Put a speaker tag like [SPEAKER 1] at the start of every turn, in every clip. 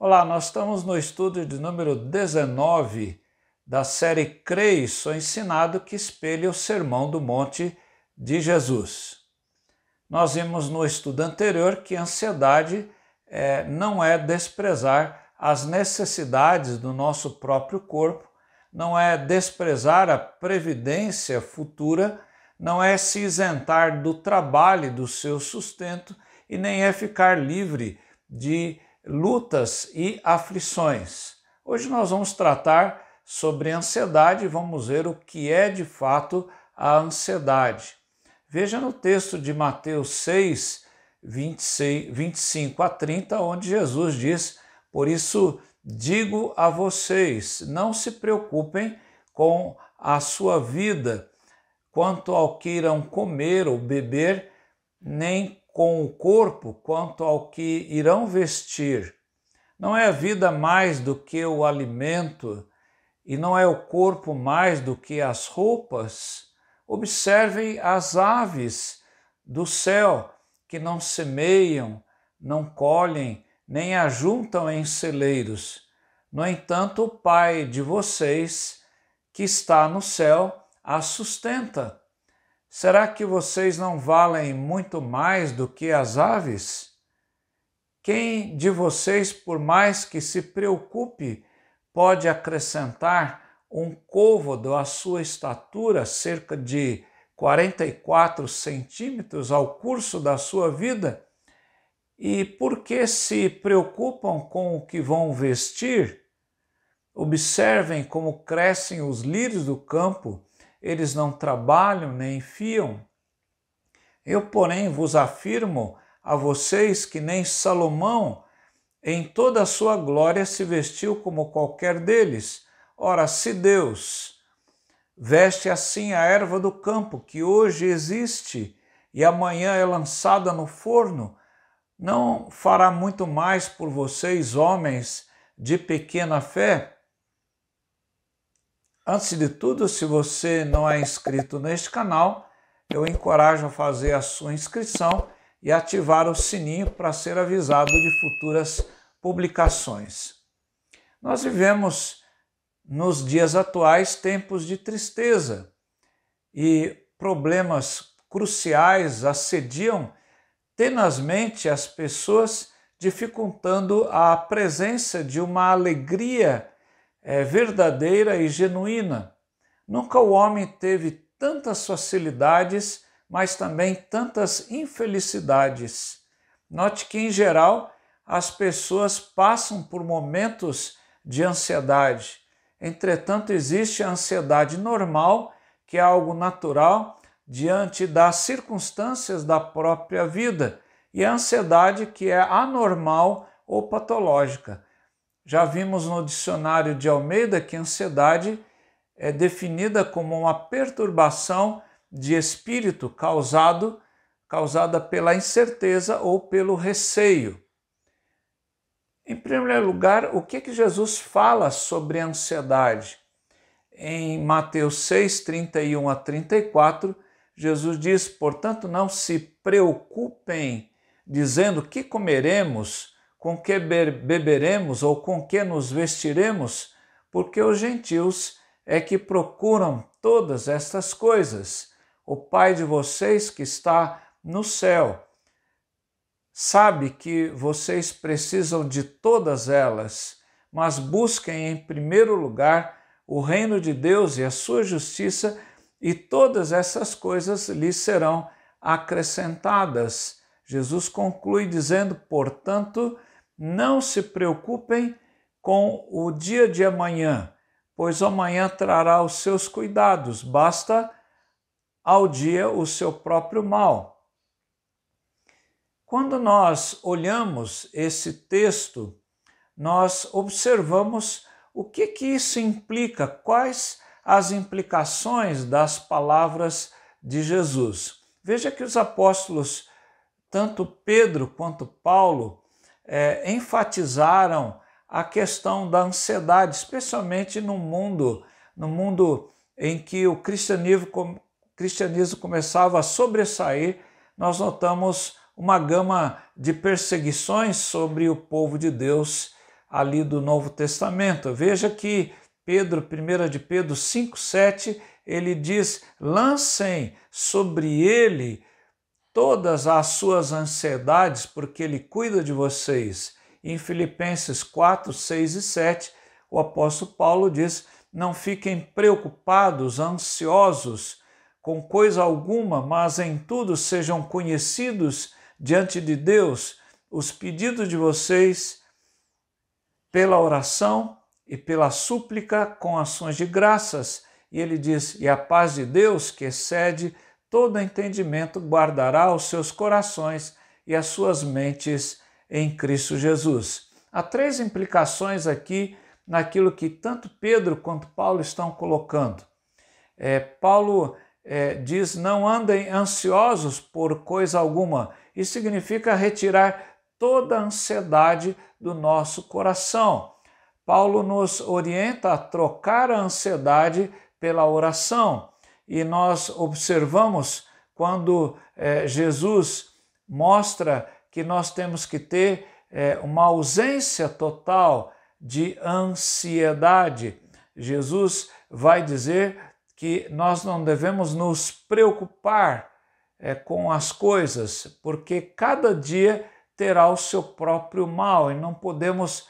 [SPEAKER 1] Olá, nós estamos no estudo de número 19 da série Creio, Sou Ensinado, que espelha o Sermão do Monte de Jesus. Nós vimos no estudo anterior que ansiedade não é desprezar as necessidades do nosso próprio corpo, não é desprezar a previdência futura, não é se isentar do trabalho e do seu sustento e nem é ficar livre de lutas e aflições. Hoje nós vamos tratar sobre ansiedade e vamos ver o que é de fato a ansiedade. Veja no texto de Mateus 6, 25 a 30, onde Jesus diz: por isso digo a vocês, não se preocupem com a sua vida, quanto ao que irão comer ou beber, nem com o corpo quanto ao que irão vestir. Não é a vida mais do que o alimento, e não é o corpo mais do que as roupas? Observem as aves do céu, que não semeiam, não colhem, nem ajuntam em celeiros. No entanto, o Pai de vocês, que está no céu, as sustenta. Será que vocês não valem muito mais do que as aves? Quem de vocês, por mais que se preocupe, pode acrescentar um côvado à sua estatura, cerca de 44 centímetros, ao curso da sua vida? E por que se preocupam com o que vão vestir? Observem como crescem os lírios do campo. Eles não trabalham nem fiam. Eu, porém, vos afirmo a vocês que nem Salomão, em toda a sua glória, se vestiu como qualquer deles. Ora, se Deus veste assim a erva do campo, que hoje existe e amanhã é lançada no forno, não fará muito mais por vocês, homens de pequena fé? Antes de tudo, se você não é inscrito neste canal, eu encorajo a fazer a sua inscrição e ativar o sininho para ser avisado de futuras publicações. Nós vivemos nos dias atuais tempos de tristeza e problemas cruciais assediam tenazmente as pessoas, dificultando a presença de uma alegria verdadeira e genuína. Nunca o homem teve tantas facilidades, mas também tantas infelicidades. Note que, em geral, as pessoas passam por momentos de ansiedade. Entretanto, existe a ansiedade normal, que é algo natural diante das circunstâncias da própria vida, e a ansiedade que é anormal ou patológica. Já vimos no dicionário de Almeida que ansiedade é definida como uma perturbação de espírito causada pela incerteza ou pelo receio. Em primeiro lugar, o que Jesus fala sobre a ansiedade? Em Mateus 6, 31 a 34, Jesus diz: portanto, não se preocupem dizendo que comeremos, com que beberemos ou com que nos vestiremos, porque os gentios é que procuram todas estas coisas. O Pai de vocês que está no céu sabe que vocês precisam de todas elas, mas busquem em primeiro lugar o reino de Deus e a sua justiça, e todas essas coisas lhes serão acrescentadas. Jesus conclui dizendo: portanto, não se preocupem com o dia de amanhã, pois amanhã trará os seus cuidados, basta ao dia o seu próprio mal. Quando nós olhamos esse texto, nós observamos o que isso implica, quais as implicações das palavras de Jesus. Veja que os apóstolos, tanto Pedro quanto Paulo, enfatizaram a questão da ansiedade, especialmente no mundo em que o cristianismo começava a sobressair. Nós notamos uma gama de perseguições sobre o povo de Deus ali do Novo Testamento. Veja que Pedro, 1 de Pedro 5,7, ele diz: lancem sobre ele todas as suas ansiedades, porque ele cuida de vocês. Em Filipenses 4, 6 e 7, o apóstolo Paulo diz: não fiquem preocupados, ansiosos com coisa alguma, mas em tudo sejam conhecidos diante de Deus os pedidos de vocês pela oração e pela súplica com ações de graças. E ele diz: e a paz de Deus, que excede todo entendimento, guardará os seus corações e as suas mentes em Cristo Jesus. Há 3 implicações aqui naquilo que tanto Pedro quanto Paulo estão colocando. Paulo diz: não andem ansiosos por coisa alguma. Isso significa retirar toda a ansiedade do nosso coração. Paulo nos orienta a trocar a ansiedade pela oração. E nós observamos quando Jesus mostra que nós temos que ter uma ausência total de ansiedade. Jesus vai dizer que nós não devemos nos preocupar com as coisas, porque cada dia terá o seu próprio mal e não podemos,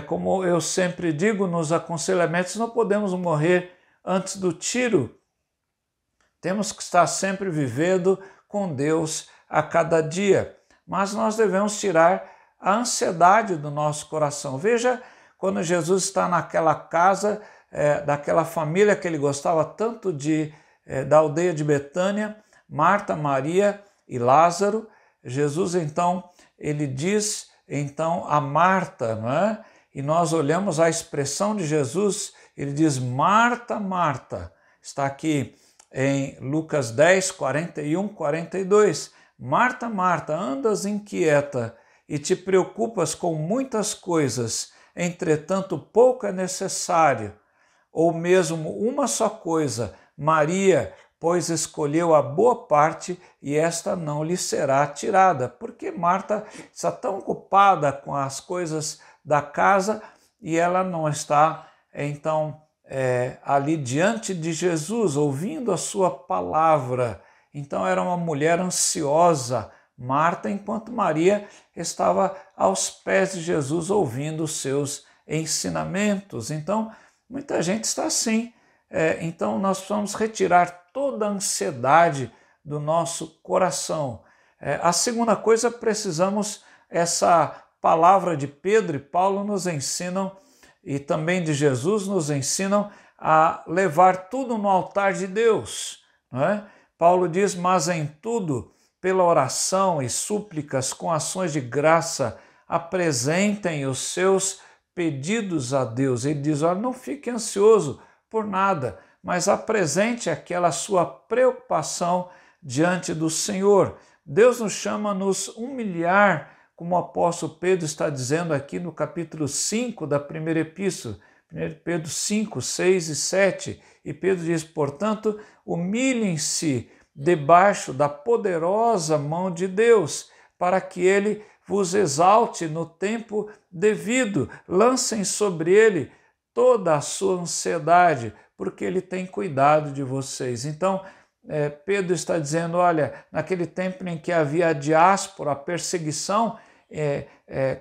[SPEAKER 1] como eu sempre digo nos aconselhamentos, não podemos morrer antes do tiro. Temos que estar sempre vivendo com Deus a cada dia, mas nós devemos tirar a ansiedade do nosso coração. Veja quando Jesus está naquela casa daquela família que ele gostava tanto da aldeia de Betânia, Marta, Maria e Lázaro. Jesus então, ele diz então a Marta, não é? E nós olhamos a expressão de Jesus, ele diz: Marta, Marta. Está aqui em Lucas 10, 41, 42. Marta, Marta, andas inquieta e te preocupas com muitas coisas, entretanto pouco é necessário, ou mesmo uma só coisa. Maria, pois escolheu a boa parte e esta não lhe será tirada. Porque Marta está tão ocupada com as coisas da casa e ela não está, então, ali diante de Jesus, ouvindo a sua palavra. Então era uma mulher ansiosa, Marta, enquanto Maria estava aos pés de Jesus ouvindo os seus ensinamentos. Então, muita gente está assim. Então, nós precisamos retirar toda a ansiedade do nosso coração. A segunda coisa, precisamos, essa palavra de Pedro e Paulo nos ensinam, e também de Jesus nos ensinam a levar tudo no altar de Deus, não é? Paulo diz: mas em tudo, pela oração e súplicas com ações de graça, apresentem os seus pedidos a Deus. Ele diz: olha, não fique ansioso por nada, mas apresente aquela sua preocupação diante do Senhor. Deus nos chama a nos humilhar, como o apóstolo Pedro está dizendo aqui no capítulo 5 da primeira epístola, 1 Pedro 5, 6 e 7. E Pedro diz: portanto, humilhem-se debaixo da poderosa mão de Deus, para que ele vos exalte no tempo devido. Lancem sobre ele toda a sua ansiedade, porque ele tem cuidado de vocês. Então, Pedro está dizendo: olha, naquele tempo em que havia a diáspora, a perseguição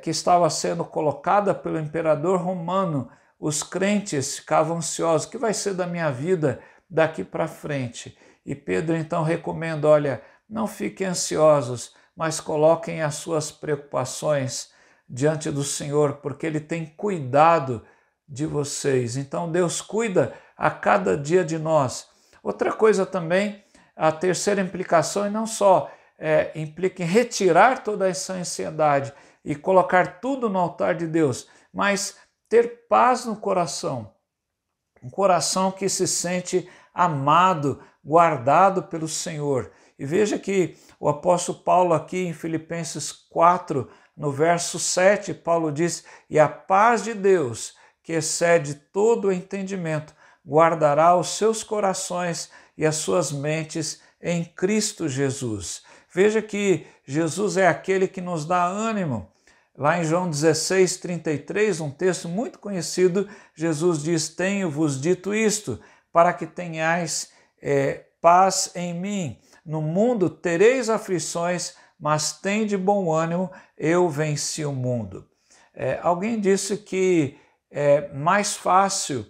[SPEAKER 1] que estava sendo colocada pelo imperador romano, os crentes ficavam ansiosos: o que vai ser da minha vida daqui para frente? E Pedro então recomenda: olha, não fiquem ansiosos, mas coloquem as suas preocupações diante do Senhor, porque Ele tem cuidado de vocês. Então Deus cuida a cada dia de nós. Outra coisa também, a terceira implicação, e não só implica em retirar toda essa ansiedade e colocar tudo no altar de Deus, mas ter paz no coração, um coração que se sente amado, guardado pelo Senhor. E veja que o apóstolo Paulo aqui em Filipenses 4, no verso 7, Paulo diz: e a paz de Deus, que excede todo o entendimento, guardará os seus corações e as suas mentes em Cristo Jesus. Veja que Jesus é aquele que nos dá ânimo. Lá em João 16:33, um texto muito conhecido, Jesus diz: tenho-vos dito isto, para que tenhais paz em mim. No mundo tereis aflições, mas tende bom ânimo, eu venci o mundo. Alguém disse que é mais fácil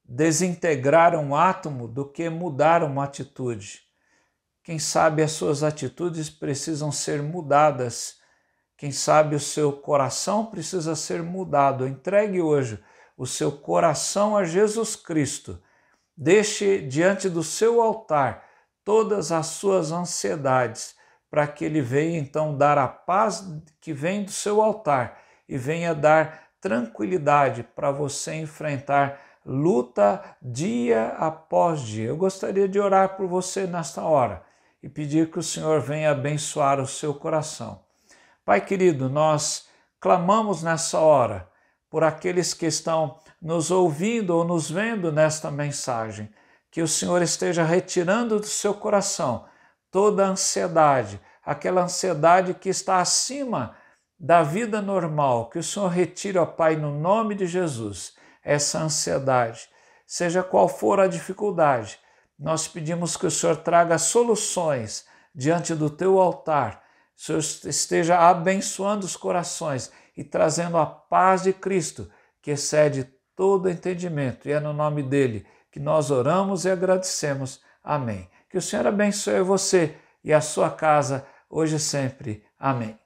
[SPEAKER 1] desintegrar um átomo do que mudar uma atitude. Quem sabe as suas atitudes precisam ser mudadas. Quem sabe o seu coração precisa ser mudado. Entregue hoje o seu coração a Jesus Cristo. Deixe diante do seu altar todas as suas ansiedades, para que Ele venha então dar a paz que vem do seu altar e venha dar tranquilidade para você enfrentar luta dia após dia. Eu gostaria de orar por você nesta hora e pedir que o Senhor venha abençoar o seu coração. Pai querido, nós clamamos nessa hora por aqueles que estão nos ouvindo ou nos vendo nesta mensagem, que o Senhor esteja retirando do seu coração toda a ansiedade, aquela ansiedade que está acima da vida normal, que o Senhor retire, ó Pai, no nome de Jesus, essa ansiedade. Seja qual for a dificuldade, nós pedimos que o Senhor traga soluções diante do teu altar, o Senhor esteja abençoando os corações e trazendo a paz de Cristo, que excede todo entendimento. E é no nome dele que nós oramos e agradecemos. Amém. Que o Senhor abençoe você e a sua casa, hoje e sempre. Amém.